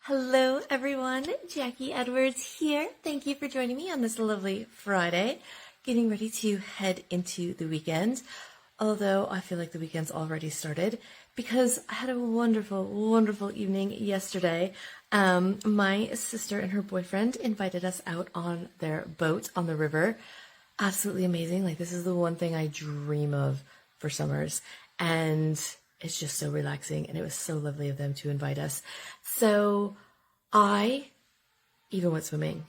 Hello, everyone. Jackie Edwards here. Thank you for joining me on this lovely Friday. Getting ready to head into the weekend, although I feel like the weekend's already started because I had a wonderful, wonderful evening yesterday. My sister and her boyfriend invited us out on their boat on the river. Absolutely amazing. Like, this is the one thing I dream of for summers. And it's just so relaxing, and it was so lovely of them to invite us. So I even went swimming,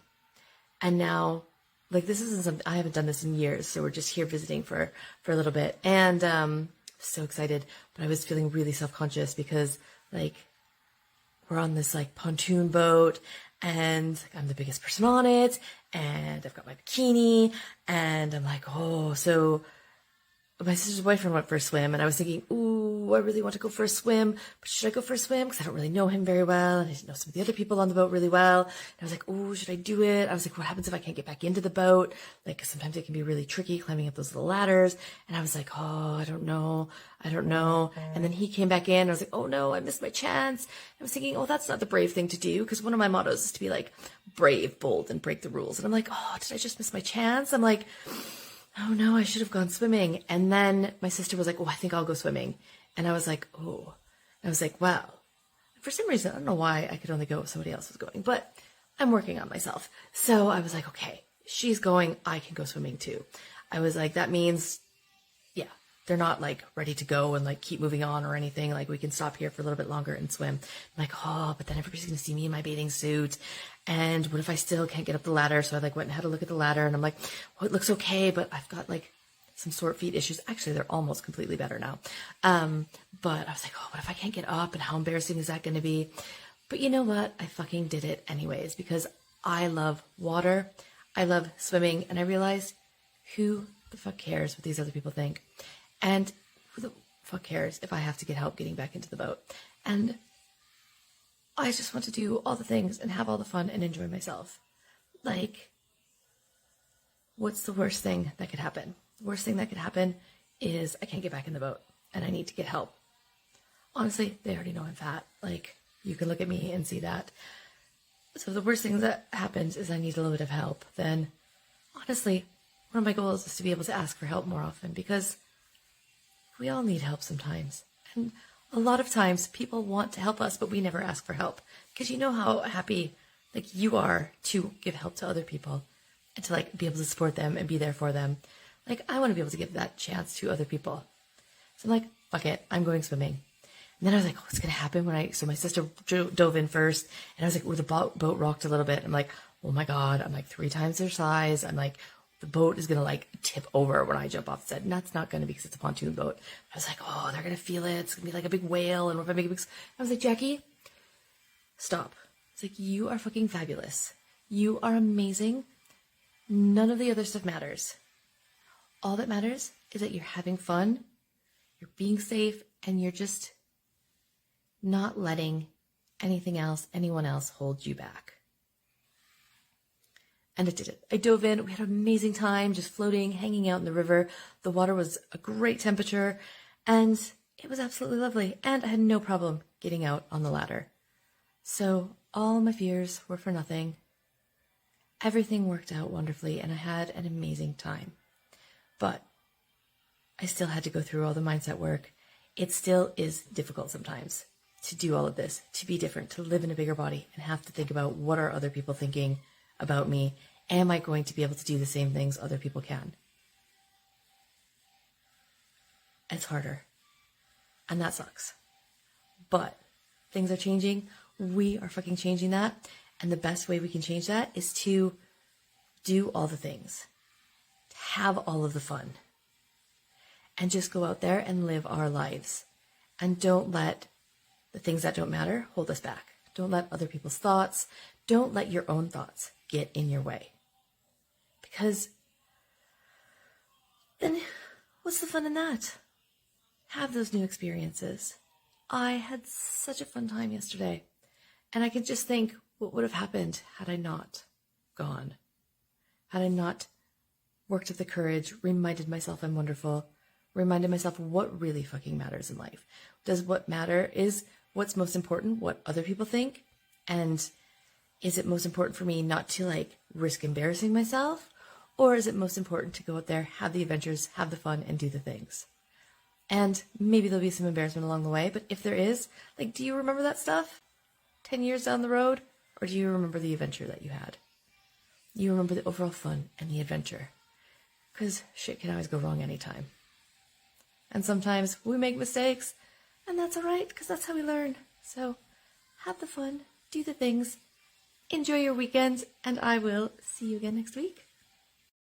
and now, like, this isn't something I haven't done this in years, so we're just here visiting for a little bit, and so excited. But I was feeling really self-conscious because, like, we're on this like pontoon boat, and I'm the biggest person on it, and I've got my bikini, and I'm like, oh, so my sister's boyfriend went for a swim, and I was thinking, ooh, I really want to go for a swim, but should I go for a swim? Because I don't really know him very well, and I didn't know some of the other people on the boat really well. And I was like, ooh, should I do it? I was like, what happens if I can't get back into the boat? Like, 'cause sometimes it can be really tricky climbing up those little ladders. And I was like, oh, I don't know. And then he came back in, and I was like, oh no, I missed my chance. I was thinking, oh, that's not the brave thing to do, because one of my mottos is to be like brave, bold, and break the rules. And I'm like, oh, did I just miss my chance? I'm like, oh no, I should have gone swimming. And then my sister was like, oh, I think I'll go swimming. And I was like, oh. And I was like, wow. For some reason, I don't know why I could only go if somebody else was going, but I'm working on myself. So I was like, okay, she's going, I can go swimming too. I was like, that means, yeah, they're not like ready to go and like keep moving on or anything. Like, we can stop here for a little bit longer and swim. I'm like, oh, but then everybody's going to see me in my bathing suit. And what if I still can't get up the ladder? So I like went and had a look at the ladder, and I'm like, oh, it looks okay, but I've got like some sore feet issues. Actually, they're almost completely better now. But I was like, oh, what if I can't get up, and how embarrassing is that going to be? But you know what? I fucking did it anyways, because I love water. I love swimming. And I realized, who the fuck cares what these other people think? And who the fuck cares if I have to get help getting back into the boat? And I just want to do all the things and have all the fun and enjoy myself. Like, what's the worst thing that could happen? The worst thing that could happen is I can't get back in the boat and I need to get help. Honestly, they already know I'm fat. Like, you can look at me and see that. So the worst thing that happens is I need a little bit of help. Then, honestly, one of my goals is to be able to ask for help more often, because we all need help sometimes. And a lot of times people want to help us, but we never ask for help, because you know how happy like you are to give help to other people and to like be able to support them and be there for them. Like, I want to be able to give that chance to other people. So I'm like, fuck it, I'm going swimming. And then I was like, what's going to happen so my sister dove in first, and I was like, the boat rocked a little bit. I'm like, oh my God, I'm like 3 times their size. I'm like, the boat is going to like tip over when I jump off the set. And that's not going to be, because it's a pontoon boat. I was like, oh, they're going to feel it. It's going to be like a big whale. And if I make a big, I was like, Jackie, stop. It's like, you are fucking fabulous. You are amazing. None of the other stuff matters. All that matters is that you're having fun, you're being safe, and you're just not letting anyone else hold you back. And it did it. I dove in. We had an amazing time just floating, hanging out in the river. The water was a great temperature, and it was absolutely lovely. And I had no problem getting out on the ladder. So all my fears were for nothing. Everything worked out wonderfully, and I had an amazing time. But I still had to go through all the mindset work. It still is difficult sometimes to do all of this, to be different, to live in a bigger body, and have to think about, what are other people thinking about me? Am I going to be able to do the same things other people can? It's harder. And that sucks. But things are changing. We are fucking changing that. And the best way we can change that is to do all the things, to have all of the fun, and just go out there and live our lives. And don't let the things that don't matter hold us back. Don't let other people's thoughts, don't let your own thoughts get in your way. Because then what's the fun in that? Have those new experiences. I had such a fun time yesterday. And I can just think, what would have happened had I not gone? Had I not worked up the courage, reminded myself I'm wonderful, reminded myself of what really fucking matters in life. Does what matter is what's most important, what other people think, And is it most important for me not to like risk embarrassing myself? Or is it most important to go out there, have the adventures, have the fun, and do the things? And maybe there'll be some embarrassment along the way, but if there is, like, do you remember that stuff 10 years down the road? Or do you remember the adventure that you had? You remember the overall fun and the adventure. Because shit can always go wrong anytime. And sometimes we make mistakes, and that's alright, because that's how we learn. So, have the fun, do the things, enjoy your weekend, and I will see you again next week.